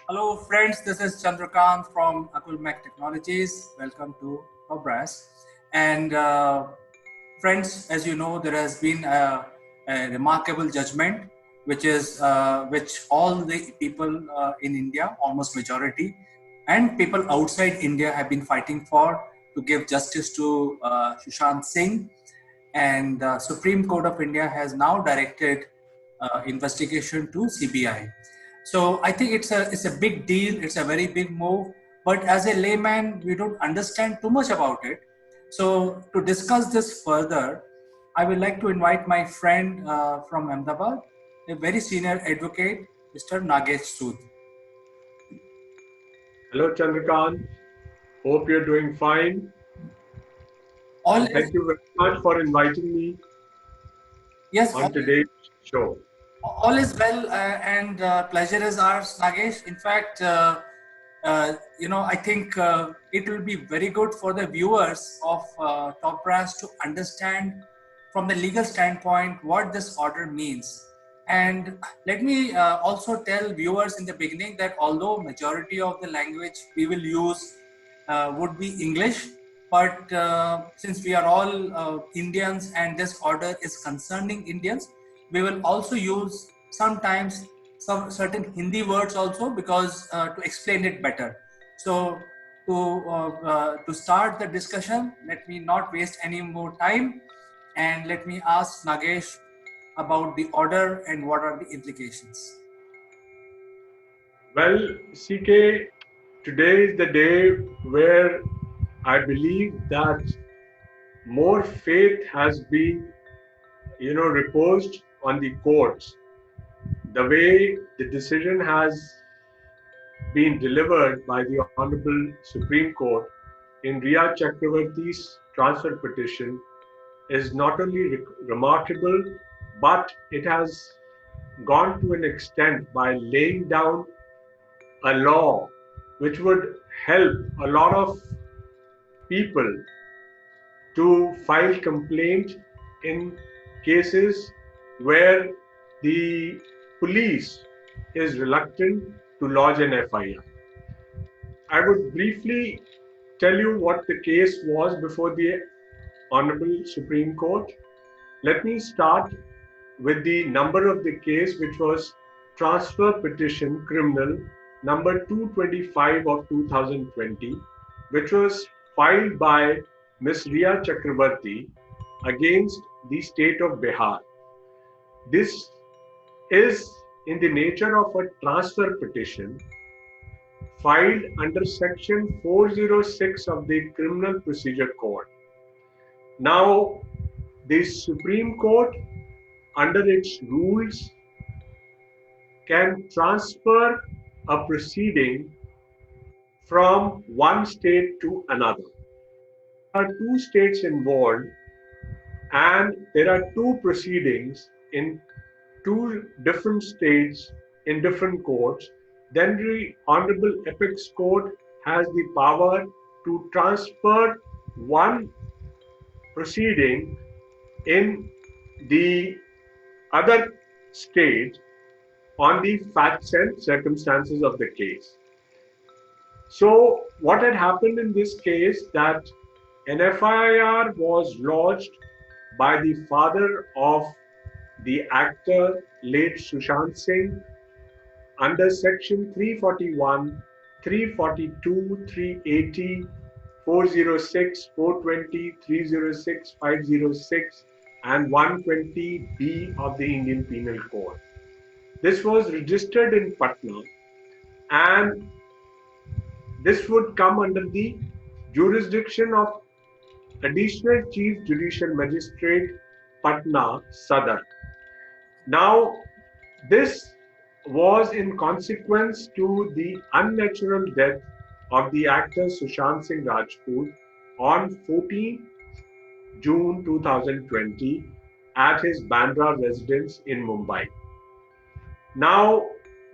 Hello, friends. This is Chandrakant from Akulmac Technologies. Welcome to Obras. And friends, as you know, there has been a remarkable judgment, which all the people in India, almost majority, and people outside India have been fighting for to give justice to Sushant Singh. And Supreme Court of India has now directed investigation to CBI. So I think it's a big deal. It's a very big move. But as a layman, we don't understand too much about it. So to discuss this further, I would like to invite my friend from Ahmedabad, a very senior advocate, Mr. Nagesh Sood. Hello, Chandrakant. Hope you're doing fine. All And is thank you very much for inviting me yes, on today's show. all is well, and pleasure is ours, Nagesh. In fact, I think it will be very good for the viewers of Top Brass to understand from the legal standpoint what this order means. And let me also tell viewers in the beginning that although majority of the language we will use would be English, but since we are all Indians and this order is concerning Indians, we will also use sometimes some certain Hindi words also because to explain it better. So to start the discussion, let me not waste any more time and let me ask Nagesh about the order and what are the implications. Well, CK, today is the day where I believe that more faith has been, reposed on the courts. The way the decision has been delivered by the Honorable Supreme Court in Riya Chakravarti's transfer petition is not only remarkable, but it has gone to an extent by laying down a law which would help a lot of people to file complaint in cases where the police is reluctant to lodge an FIR. I would briefly tell you what the case was before the Honorable Supreme Court. Let me start with the number of the case, which was transfer petition criminal number 225 of 2020, which was filed by Ms. Riya Chakrabarti against the state of Bihar. This is in the nature of a transfer petition filed under section 406 of the Criminal Procedure Code. Now, the Supreme Court, under its rules, can transfer a proceeding from one state to another. There are two states involved, and there are two proceedings in two different states in different courts. Then the Honorable Apex Court has the power to transfer one proceeding in the other state on the facts and circumstances of the case. So what had happened in this case that an FIR was lodged by the father of the actor late Sushant Singh under section 341, 342, 380, 406, 420, 306, 506 and 120B of the Indian Penal Code. This was registered in Patna, and this would come under the jurisdiction of Additional Chief Judicial Magistrate Patna Sadar. Now, this was in consequence to the unnatural death of the actor Sushant Singh Rajput on 14 June 2020 at his Bandra residence in Mumbai. Now,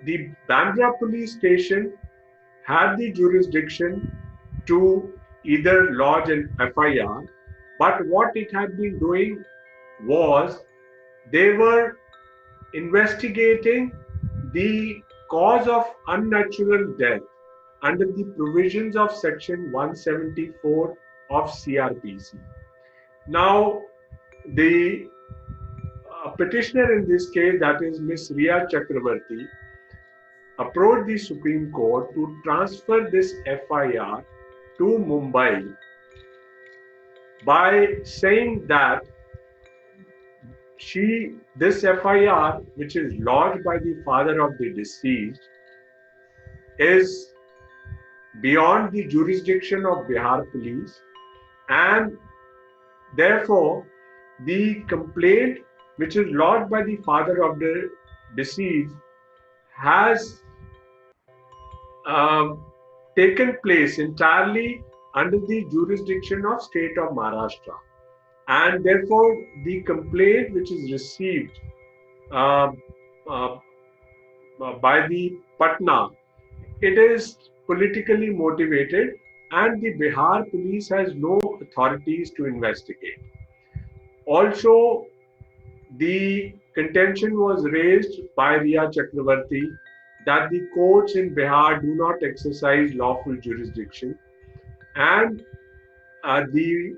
the Bandra police station had the jurisdiction to either lodge an FIR, but what it had been doing was they were investigating the cause of unnatural death under the provisions of Section 174 of CRPC. Now, the petitioner in this case, that is Ms. Riya Chakravarti, approached the Supreme Court to transfer this FIR to Mumbai by saying that this FIR, which is lodged by the father of the deceased, is beyond the jurisdiction of Bihar police, and therefore the complaint which is lodged by the father of the deceased has taken place entirely under the jurisdiction of state of Maharashtra, and therefore the complaint which is received by the Patna, it is politically motivated, and the Bihar police has no authorities to investigate. Also, the contention was raised by Riya Chakravarti that the courts in Bihar do not exercise lawful jurisdiction, and the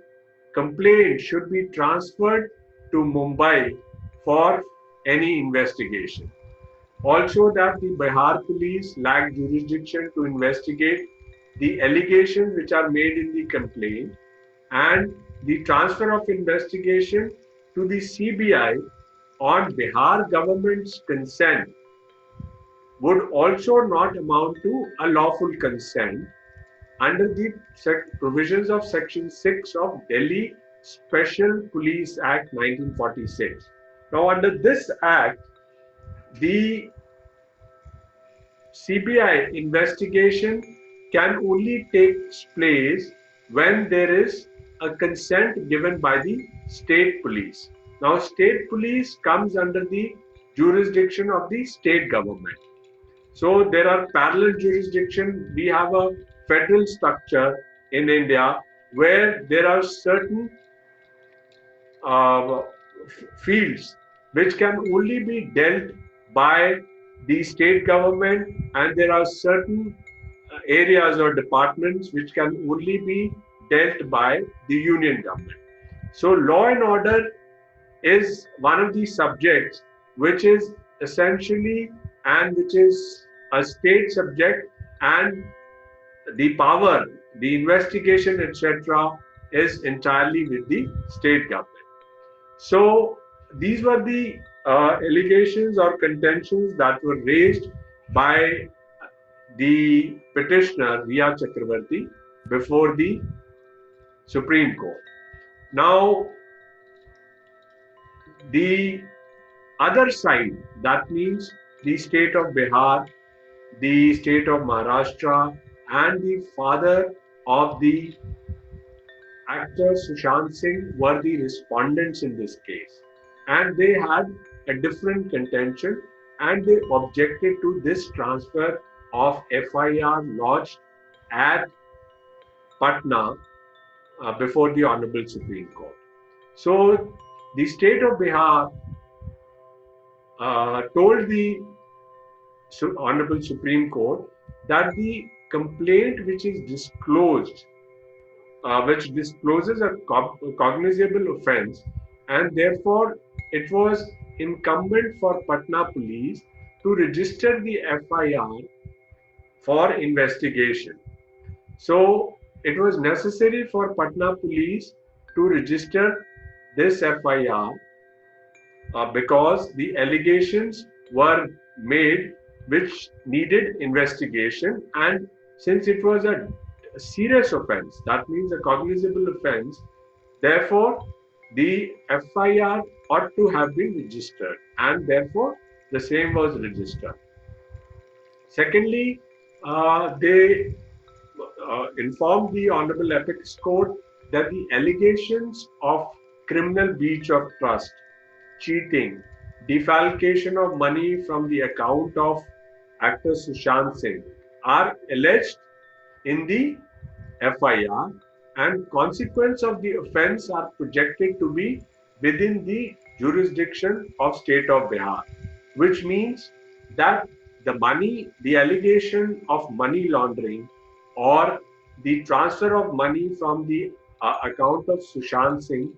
complaint should be transferred to Mumbai for any investigation. Also, that the Bihar police lack jurisdiction to investigate the allegations which are made in the complaint, and the transfer of investigation to the CBI on Bihar government's consent would also not amount to a lawful consent under the provisions of Section 6 of Delhi Special Police Act 1946. Now, under this act, the CBI investigation can only take place when there is a consent given by the state police. Now, state police comes under the jurisdiction of the state government. So there are parallel jurisdiction. We have a federal structure in India where there are certain fields which can only be dealt by the state government, and there are certain areas or departments which can only be dealt by the union government. So law and order is one of the subjects which is essentially and which is a state subject, and the power, the investigation, etc. is entirely with the state government. So these were the allegations or contentions that were raised by the petitioner Riya Chakravarti before the Supreme Court. Now, the other side, that means the state of Bihar, the state of Maharashtra, and the father of the actor Sushant Singh were the respondents in this case, and they had a different contention, and they objected to this transfer of FIR lodged at Patna before the Honorable Supreme Court. So the state of Bihar told the Honorable Supreme Court that the complaint which is disclosed, which discloses a cognizable offence, and therefore it was incumbent for Patna police to register the FIR for investigation. So it was necessary for Patna police to register this FIR because the allegations were made which needed investigation, and since it was a serious offence, that means a cognizable offence, therefore the FIR ought to have been registered, and therefore the same was registered. Secondly, they informed the Honorable Apex Court that the allegations of criminal breach of trust, cheating, defalcation of money from the account of actor Sushant Singh are alleged in the FIR, and consequence of the offence are projected to be within the jurisdiction of state of Bihar, which means that the allegation of money laundering or the transfer of money from the account of Sushant Singh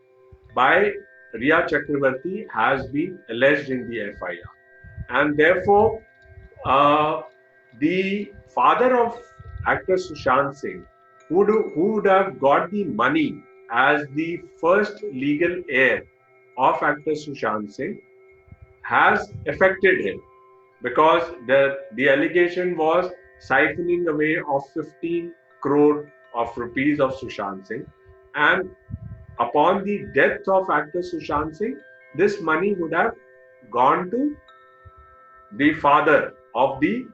by Riya Chakravarti has been alleged in the FIR. And therefore, uh, the father of actor Sushant Singh, who would have got the money as the first legal heir of actor Sushant Singh, has affected him because the allegation was siphoning away of 15 crore of rupees of Sushant Singh. And upon the death of actor Sushant Singh, this money would have gone to the father of the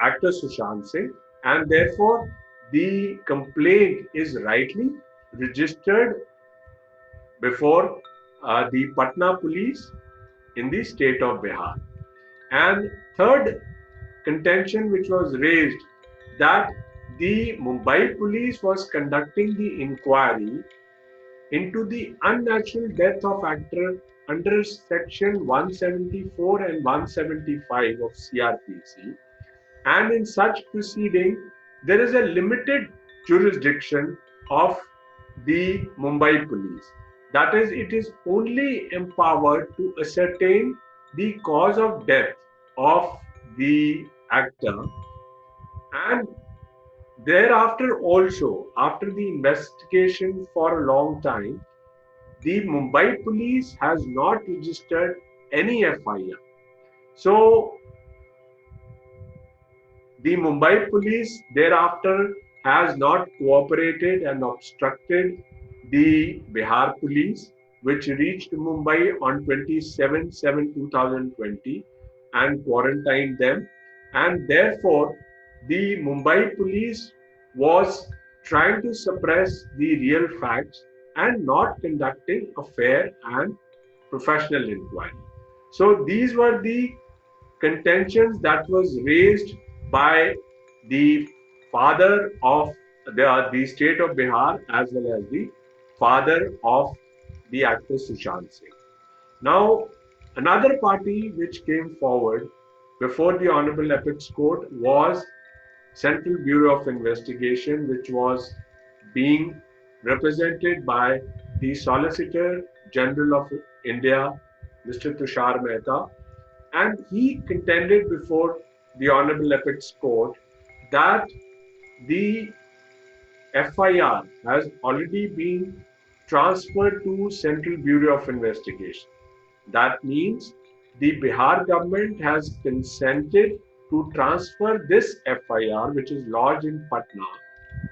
actor Sushant Singh, and therefore the complaint is rightly registered before the Patna police in the state of Bihar. And third contention which was raised, that the Mumbai police was conducting the inquiry into the unnatural death of actor under section 174 and 175 of CRPC, and in such proceeding there is a limited jurisdiction of the Mumbai police. That is, it is only empowered to ascertain the cause of death of the actor, and thereafter also, after the investigation for a long time, the Mumbai police has not registered any FIR. So the Mumbai police thereafter has not cooperated and obstructed the Bihar police, which reached Mumbai on 27/7/2020 and quarantined them. And therefore, the Mumbai police was trying to suppress the real facts and not conducting a fair and professional inquiry. So these were the contentions that was raised by the father of the state of Bihar as well as the father of the actor Sushant Singh. Now, another party which came forward before the Honorable Apex Court was Central Bureau of Investigation, which was being represented by the Solicitor General of India, Mr. Tushar Mehta, and he contended before the Honorable Apex Court that the FIR has already been transferred to Central Bureau of Investigation. That means the Bihar government has consented to transfer this FIR, which is lodged in Patna,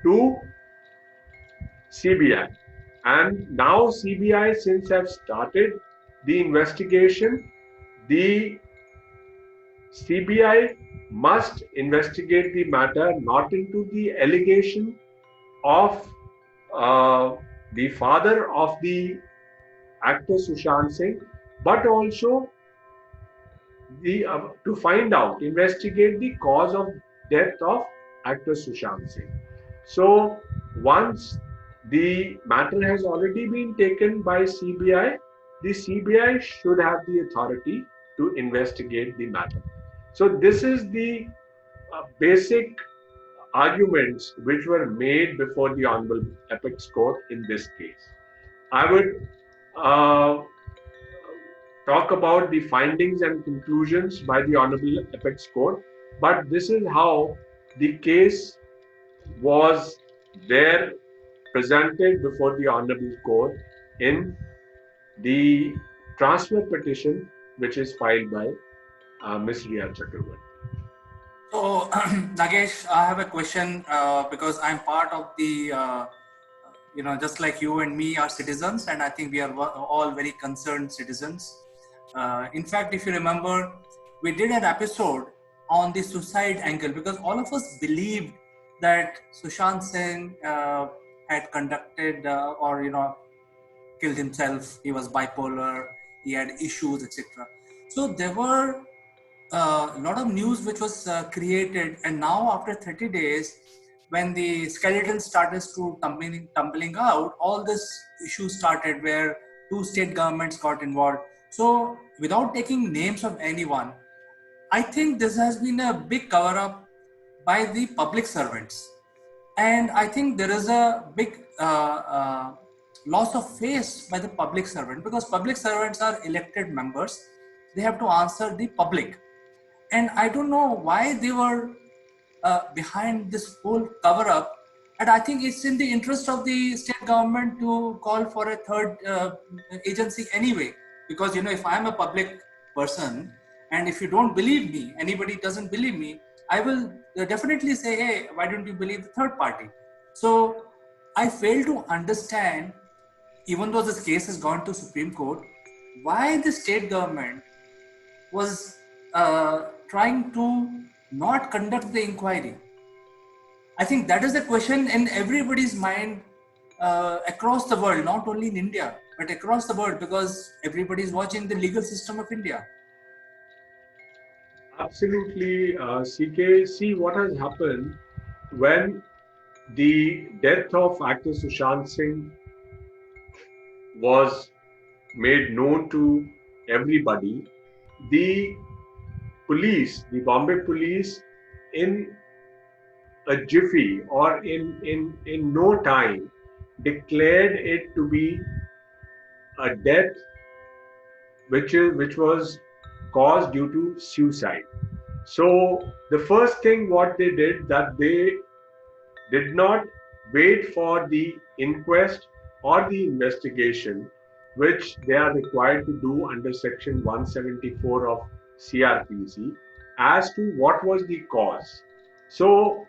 to CBI. And now CBI, since have started the investigation, the CBI must investigate the matter not into the allegation of the father of the actor Sushant Singh, but also to find out, investigate the cause of death of actor Sushant Singh. So once the matter has already been taken by CBI, the CBI should have the authority to investigate the matter. So this is the basic arguments which were made before the Honorable Apex Court in this case. I would talk about the findings and conclusions by the Honorable Apex Court, but this is how the case was there presented before the Honorable Court in the transfer petition which is filed by Ms. Riya Chakravarti. So, Nagesh, I have a question because I'm part of the, just like you and me are citizens, and I think we are all very concerned citizens. In fact, if you remember, we did an episode on the suicide angle because all of us believed that Sushant Singh had conducted killed himself. He was bipolar, he had issues, etc. So there were a lot of news which was created, and now after 30 days, when the skeleton started to tumbling out, all this issues started where two state governments got involved. So without taking names of anyone, I think this has been a big cover up by the public servants. And I think there is a big loss of face by the public servant, because public servants are elected members. They have to answer the public. And I don't know why they were behind this whole cover up. And I think it's in the interest of the state government to call for a third agency anyway. Because, if I'm a public person and if you don't believe me, anybody doesn't believe me, I will definitely say, hey, why don't you believe the third party? So I fail to understand, even though this case has gone to Supreme Court, why the state government was trying to not conduct the inquiry. I think that is the question in everybody's mind across the world, not only in India, but across the world, because everybody is watching the legal system of India. Absolutely, CK. See what has happened when the death of actor Sushant Singh was made known to everybody. The police, the Bombay police, in a jiffy or in no time, declared it to be a death which was caused due to suicide. So the first thing what they did, that they did not wait for the inquest or the investigation which they are required to do under section 174 of CRPC as to what was the cause. So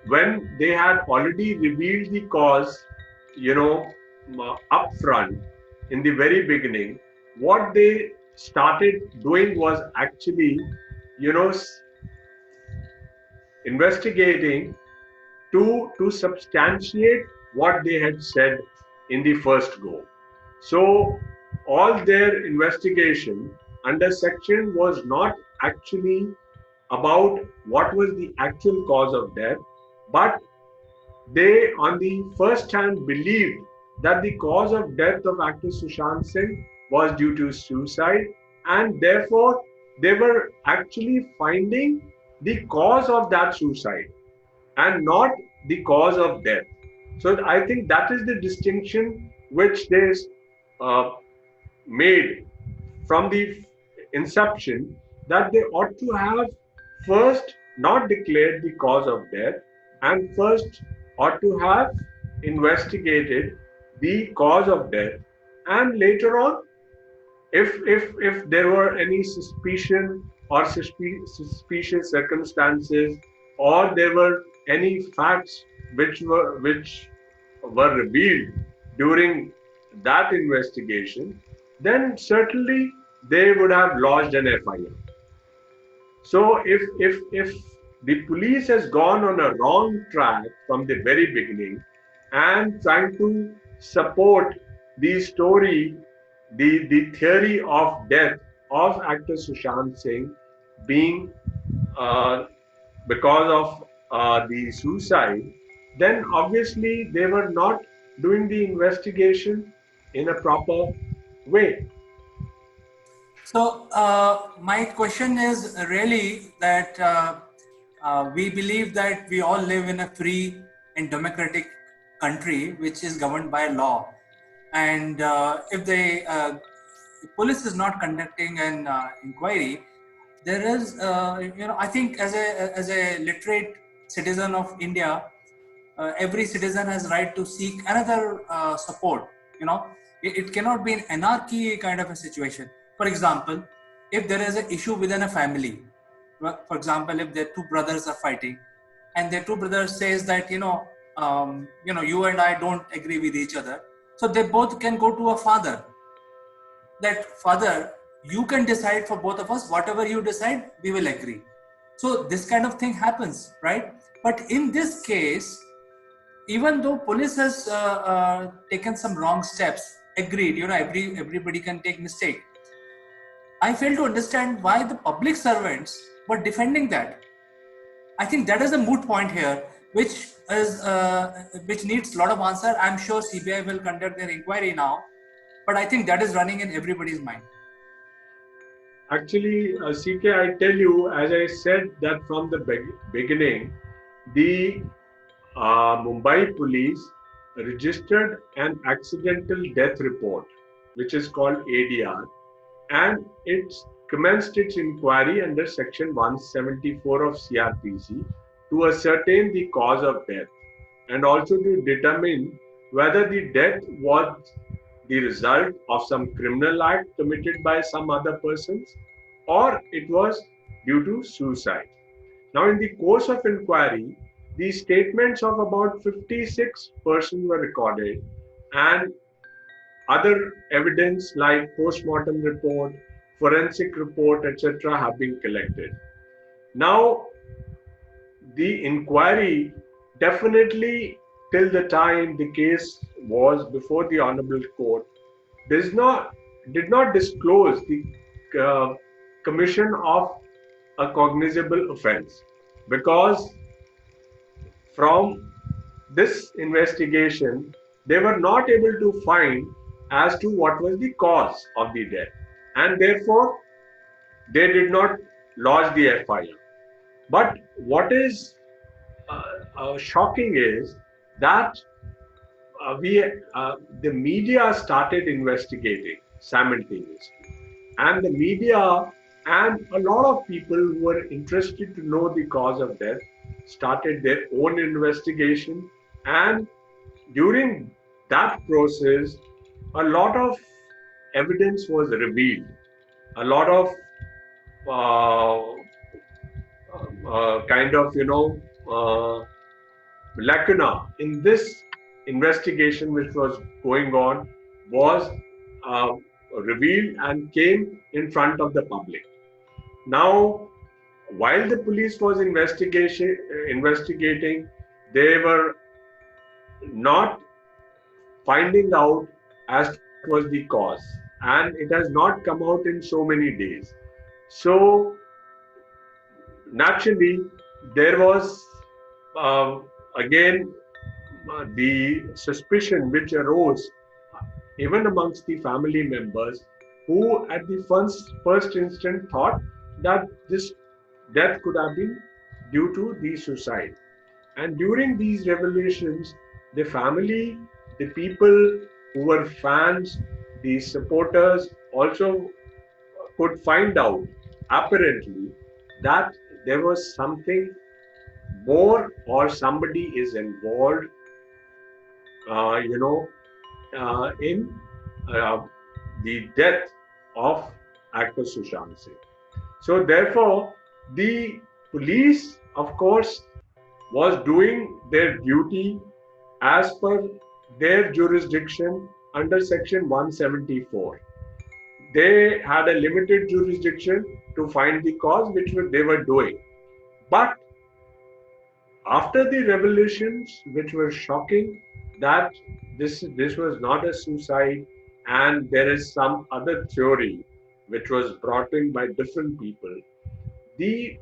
when they had already revealed the cause, upfront in the very beginning, what they started doing was actually, investigating to substantiate what they had said in the first go. So all their investigation under section was not actually about what was the actual cause of death, but they on the first hand believed that the cause of death of actor Sushant Singh was due to suicide, and therefore they were actually finding the cause of that suicide and not the cause of death. So I think that is the distinction which they made from the inception, that they ought to have first not declared the cause of death and first ought to have investigated the cause of death, and later on, if there were any suspicion or suspicious circumstances, or there were any facts which were revealed during that investigation, then certainly they would have lodged an FIR. So if the police has gone on a wrong track from the very beginning and trying to support the story, the theory of death of actor Sushant Singh being because of the suicide, then obviously they were not doing the investigation in a proper way. So my question is really that we believe that we all live in a free and democratic country which is governed by law, and if the police is not conducting an inquiry, there is, I think as a literate citizen of India, every citizen has right to seek another support. It cannot be an anarchy kind of a situation. For example, if there is an issue within a family, for example, if their two brothers are fighting, and their two brothers says that you and I don't agree with each other, so they both can go to a father. That father, you can decide for both of us, whatever you decide, we will agree. So this kind of thing happens, right? But in this case, even though police has taken some wrong steps, agreed, everybody can take mistake. I fail to understand why the public servants were defending that. I think that is a moot point here, which needs a lot of answer. I'm sure CBI will conduct their inquiry now, but I think that is running in everybody's mind. Actually, CK, I tell you, as I said that from the beginning, the Mumbai police registered an accidental death report, which is called ADR, and it commenced its inquiry under Section 174 of CRPC to ascertain the cause of death and also to determine whether the death was the result of some criminal act committed by some other persons or it was due to suicide. Now, in the course of inquiry, the statements of about 56 persons were recorded and other evidence like post-mortem report, forensic report, etc. have been collected. Now, the inquiry definitely till the time the case was before the Honorable Court did not disclose the commission of a cognizable offense because from this investigation they were not able to find as to what was the cause of the death and therefore they did not lodge the FIR. But what is shocking is that the media started investigating simultaneously, and the media and a lot of people who were interested to know the cause of death started their own investigation, and during that process, a lot of evidence was revealed, a lot of uh, kind of lacuna in this investigation which was going on was uh, revealed and came in front of the public. Now, while the police was investigating, they were not finding out as what was the cause, and it has not come out in so many days. So naturally, there was uh, again the suspicion which arose even amongst the family members who at the first instant thought that this death could have been due to the suicide. And during these revelations, the family, the people who were fans, the supporters also could find out apparently that there was something more or somebody is involved, uh, you know, in uh, the death of actor Sushant Singh. So therefore, the police, of course, was doing their duty as per their jurisdiction under Section 174. They had a limited jurisdiction to find the cause, which they were doing. But after the revelations, which were shocking, that this was not a suicide, and there is some other theory which was brought in by different people, the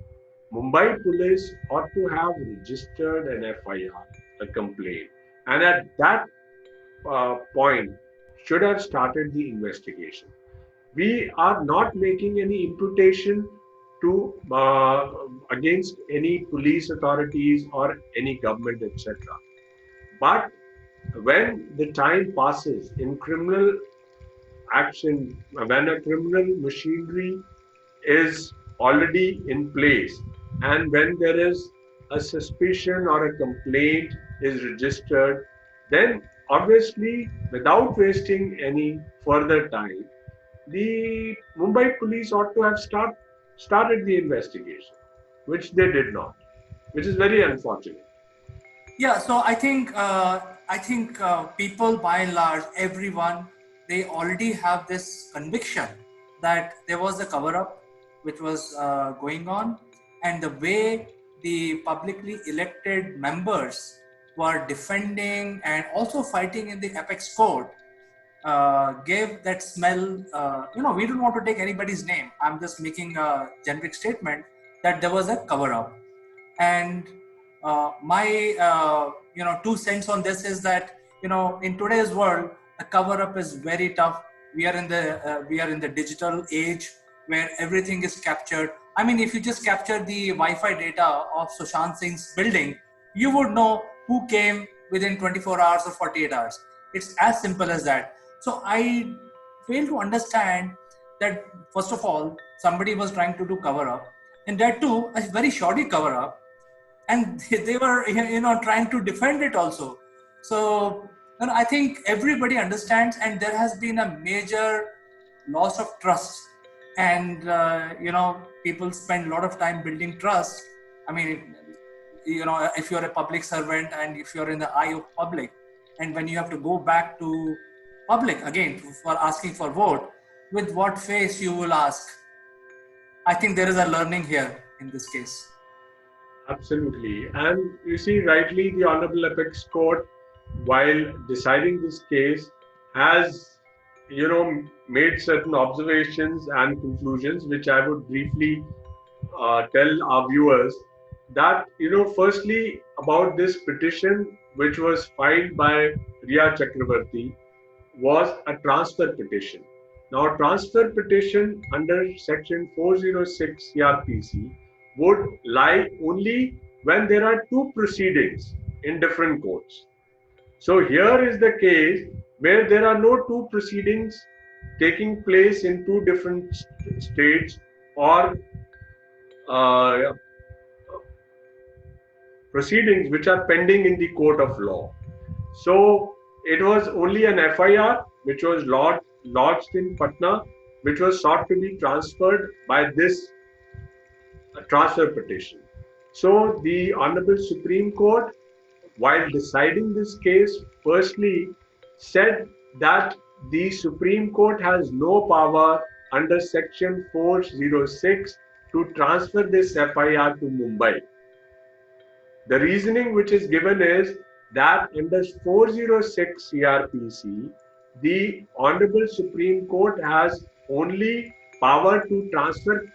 Mumbai police ought to have registered an FIR, a complaint, and at that point should have started the investigation. We are not making any imputation to against any police authorities or any government, etc. But when the time passes in criminal action, when a criminal machinery is already in place, and when there is a suspicion or a complaint is registered, then obviously, without wasting any further time, the Mumbai police ought to have started the investigation, which they did not, which is very unfortunate. Yeah, so I think people by and large, everyone, they already have this conviction that there was a cover-up which was going on, and the way the publicly elected members were defending and also fighting in the apex court gave that smell. We don't want to take anybody's name. I'm just making a generic statement that there was a cover-up. And my 2 cents on this is that in today's world, a cover-up is very tough. We are in the digital age. where everything is captured. I mean, if you just capture the Wi-Fi data of Sushant Singh's building, you would know who came within 24 hours or 48 hours. It's as simple as that. So I fail to understand that, first of all, somebody was trying to do cover up, and that too, a very shoddy cover up, and they were trying to defend it also. So I think everybody understands, and there has been a major loss of trust, and people spend a lot of time building trust. I mean, if you're a public servant and if you're in the eye of public, and when you have to go back to public again for asking for vote, with what face you will ask? I think there is a learning here in this case. Absolutely. And you see, rightly, the Honorable Apex Court, while deciding this case, has, made certain observations and conclusions, which I would briefly tell our viewers that, firstly, about this petition, which was filed by Riya Chakravarti, was a transfer petition. Now, a transfer petition under Section 406 CRPC would lie only when there are two proceedings in different courts. So here is the case where there are no two proceedings taking place in two different states or proceedings which are pending in the court of law. So it was only an FIR which was lodged in Patna, which was sought to be transferred by this transfer petition. So the Honorable Supreme Court, while deciding this case, firstly said that the Supreme Court has no power under Section 406 to transfer this FIR to Mumbai. The reasoning which is given is that under 406 CRPC, the Honorable Supreme Court has only power to transfer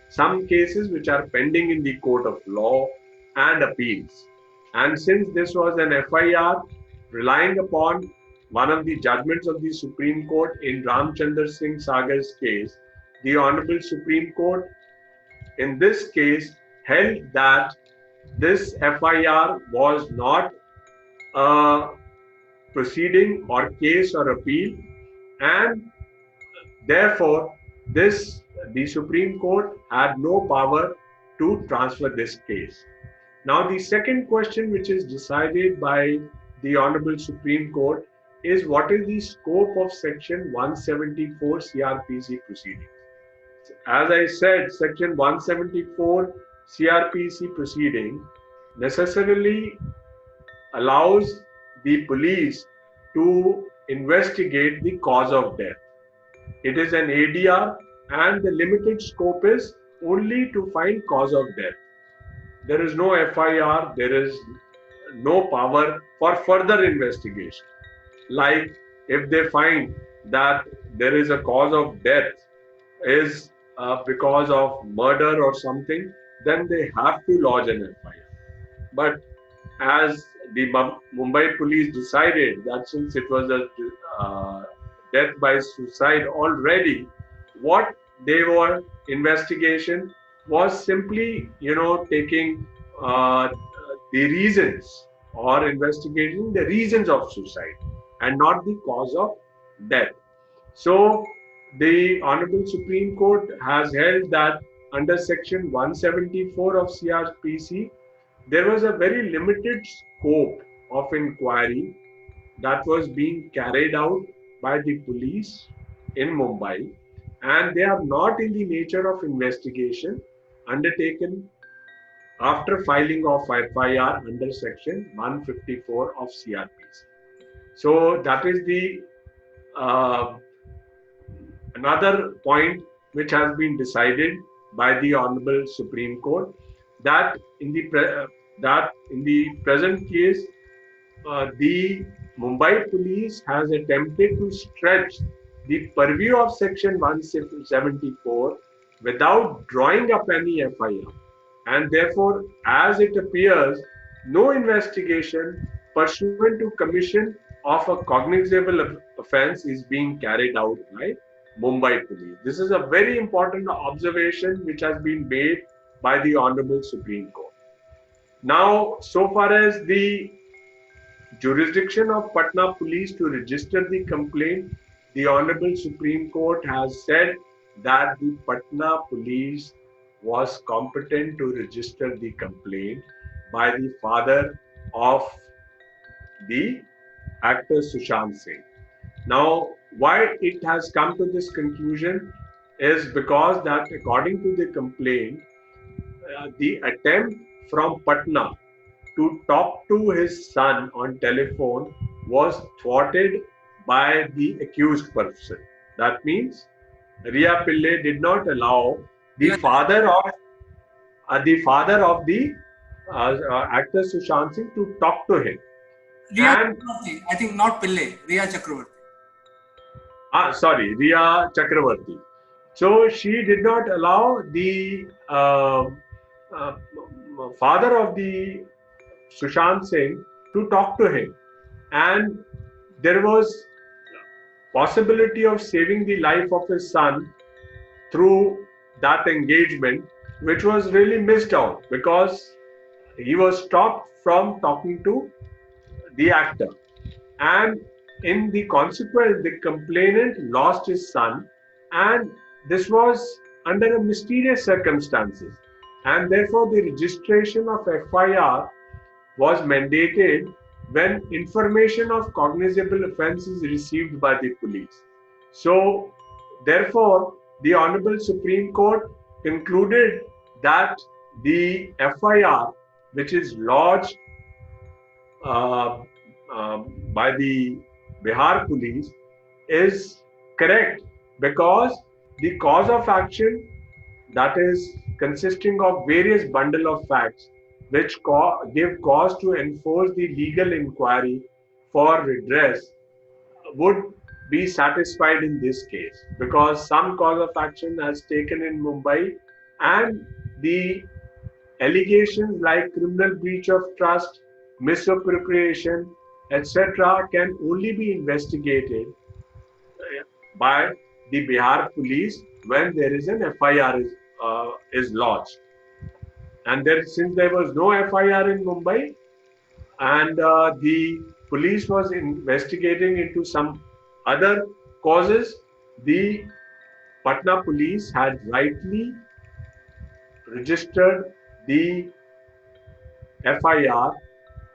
some cases which are pending in the court of law and appeals. And since this was an FIR relying upon one of the judgments of the Supreme Court in Ramchandar Singh Sagar's case, the Honorable Supreme Court in this case held that this FIR was not a proceeding or case or appeal, and therefore the Supreme Court had no power to transfer this case. Now, the second question which is decided by the Honorable Supreme Court is what is the scope of Section 174 CRPC proceedings. As I said, Section 174 CRPC proceeding necessarily allows the police to investigate the cause of death. It is an ADR and the limited scope is only to find cause of death. There is no FIR, there is no power for further investigation. Like if they find that there is a cause of death is because of murder or something, then they have to lodge an FIR. But as the Mumbai police decided that since it was a death by suicide already, what they were investigation was simply, taking the reasons or investigating the reasons of suicide and not the cause of death. So the Honorable Supreme Court has held that under Section 174 of CRPC, there was a very limited scope of inquiry that was being carried out by the police in Mumbai, and they are not in the nature of investigation undertaken after filing of FIR under Section 154 of CRPC. So that is the another point which has been decided by the Honorable Supreme Court, that in the present case, the Mumbai police has attempted to stretch the purview of Section 174 without drawing up any FIR, and therefore, as it appears, no investigation pursuant to commission of a cognizable offence is being carried out by Mumbai Police. This is a very important observation which has been made by the Honorable Supreme Court. Now, so far as the jurisdiction of Patna Police to register the complaint, the Honorable Supreme Court has said that the Patna Police was competent to register the complaint by the father of the actor Sushant Singh. Now, why it has come to this conclusion is because that according to the complaint, the attempt from Patna to talk to his son on telephone was thwarted by the accused person. That means Ria Pillai did not allow the father of actor Sushant Singh to talk to him. Riya Chakravarti, I think not Pillai, Riya Chakravarti. Riya Chakravarti. So she did not allow the father of the Sushant Singh to talk to him, and there was possibility of saving the life of his son through that engagement, which was really missed out because he was stopped from talking to the actor, and in the consequence the complainant lost his son, and this was under a mysterious circumstances, and therefore the registration of FIR was mandated when information of cognizable offence is received by the police. So, therefore, the Honorable Supreme Court concluded that the FIR, which is lodged by the Bihar police, is correct because the cause of action, that is consisting of various bundle of facts which give cause to enforce the legal inquiry for redress, would be satisfied in this case because some cause of action has taken in Mumbai, and the allegations like criminal breach of trust, misappropriation, etc. can only be investigated by the Bihar police when there is an FIR is lodged. And since there was no FIR in Mumbai, and the police was investigating into some other causes, the Patna police had rightly registered the FIR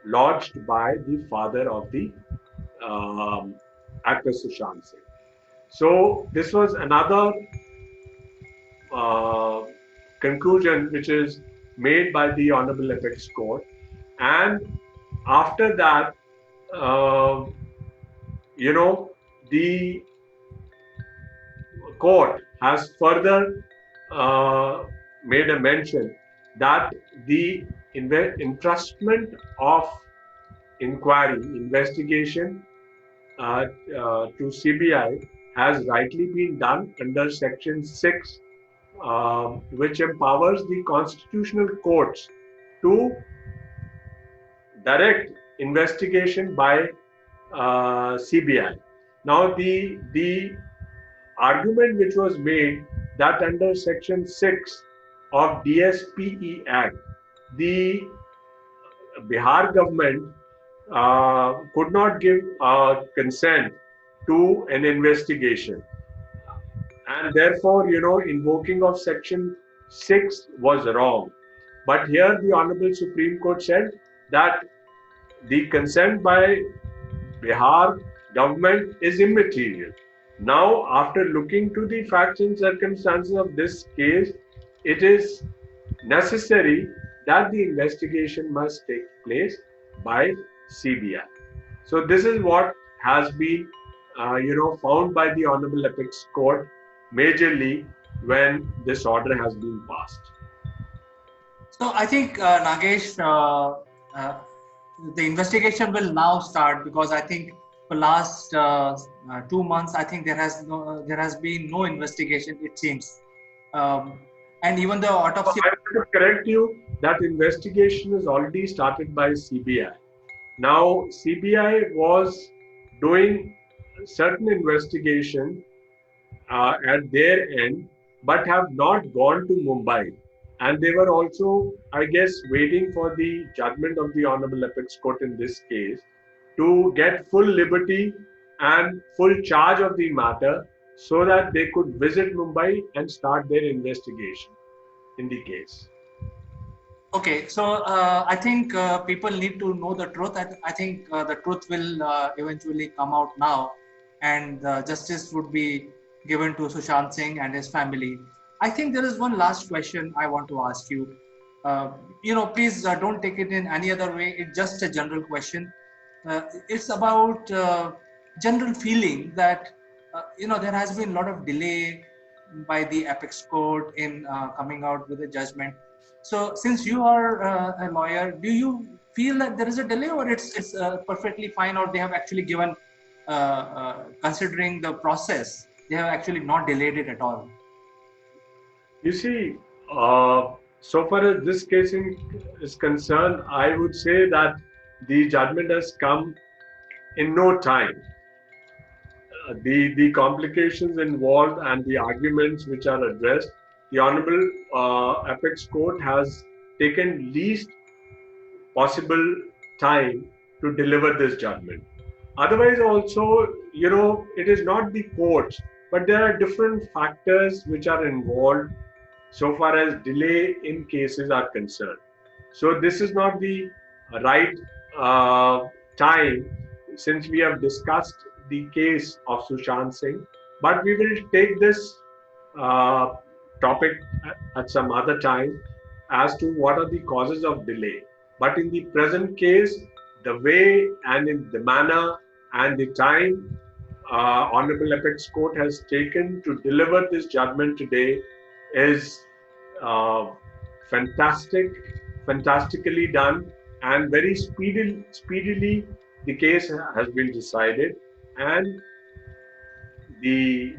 lodged by the father of the actor Sushant Singh. So this was another conclusion which is made by the Honorable Apex Court, and after that, the court has further made a mention that the entrustment of investigation to CBI has rightly been done under Section 6, which empowers the constitutional courts to direct investigation by CBI. Now, the argument which was made that under Section 6 of DSPE Act, the Bihar government could not give consent to an investigation, and therefore, invoking of Section 6 was wrong. But here the Honorable Supreme Court said that the consent by Bihar government is immaterial. Now, after looking to the facts and circumstances of this case, it is necessary that the investigation must take place by CBI. So this is what has been, found by the Honorable Apex Court majorly when this order has been passed. So I think Nagesh, the investigation will now start because I think for last 2 months I think there has been no investigation, it seems, and even the autopsy. So I want to correct you that investigation is already started by CBI. Now CBI was doing certain investigation at their end, but have not gone to Mumbai. And they were also, I guess, waiting for the judgment of the Honorable Apex Court in this case to get full liberty and full charge of the matter so that they could visit Mumbai and start their investigation in the case. Okay, so I think people need to know the truth. I think the truth will eventually come out now, and justice would be given to Sushant Singh and his family. I think there is one last question I want to ask you. Please don't take it in any other way. It's just a general question. It's about general feeling that there has been a lot of delay by the apex court in coming out with a judgment. So since you are a lawyer, do you feel that there is a delay, or it's perfectly fine, or they have actually given considering the process, they have actually not delayed it at all? You see, so far as this case is concerned, I would say that the judgment has come in no time. The complications involved and the arguments which are addressed, the Honorable Apex Court has taken least possible time to deliver this judgment. Otherwise, also, it is not the courts, but there are different factors which are involved so far as delay in cases are concerned. So this is not the right time, since we have discussed the case of Sushant Singh, but we will take this uh, topic at some other time as to what are the causes of delay. But in the present case, the way and in the manner and the time Honorable Apex Court has taken to deliver this judgment today is uh, fantastically done, and very speedily the case has been decided, and the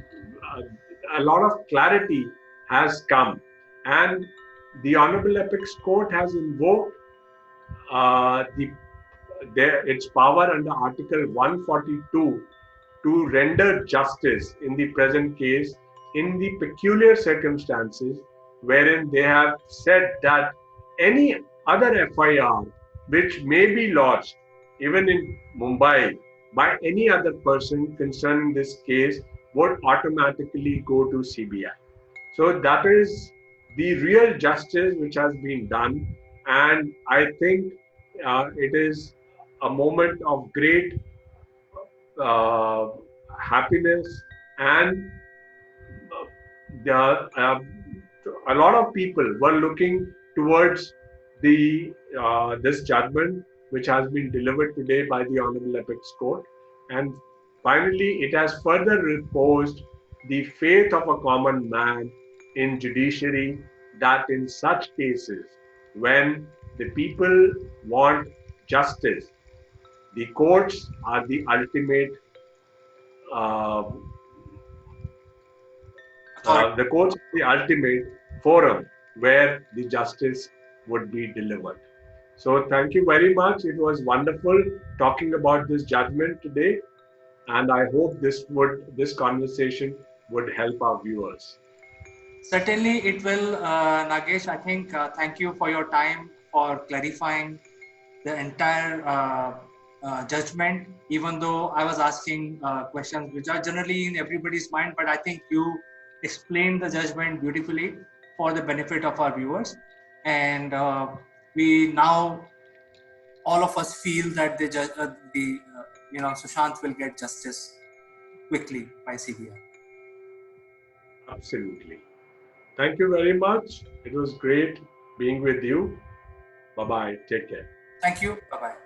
a lot of clarity has come, and the Honorable Apex Court has invoked its power under Article 142 to render justice in the present case in the peculiar circumstances wherein they have said that any other FIR which may be lodged even in Mumbai by any other person concerning this case would automatically go to CBI. So that is the real justice which has been done, and I think it is a moment of great uh, happiness, and the, a lot of people were looking towards the this judgment which has been delivered today by the Honorable Apex Court, and finally it has further reposed the faith of a common man in judiciary, that in such cases when the people want justice, the courts are the ultimate uh, the courts are the ultimate forum where the justice would be delivered. So thank you very much. It was wonderful talking about this judgment today, and I hope this conversation would help our viewers. Certainly it will, Nagesh. I think thank you for your time, for clarifying the entire judgment, even though I was asking questions which are generally in everybody's mind, but I think you explained the judgment beautifully for the benefit of our viewers. And we now, all of us feel that Sushant will get justice quickly by CBI. Absolutely. Thank you very much. It was great being with you. Bye-bye. Take care. Thank you. Bye-bye.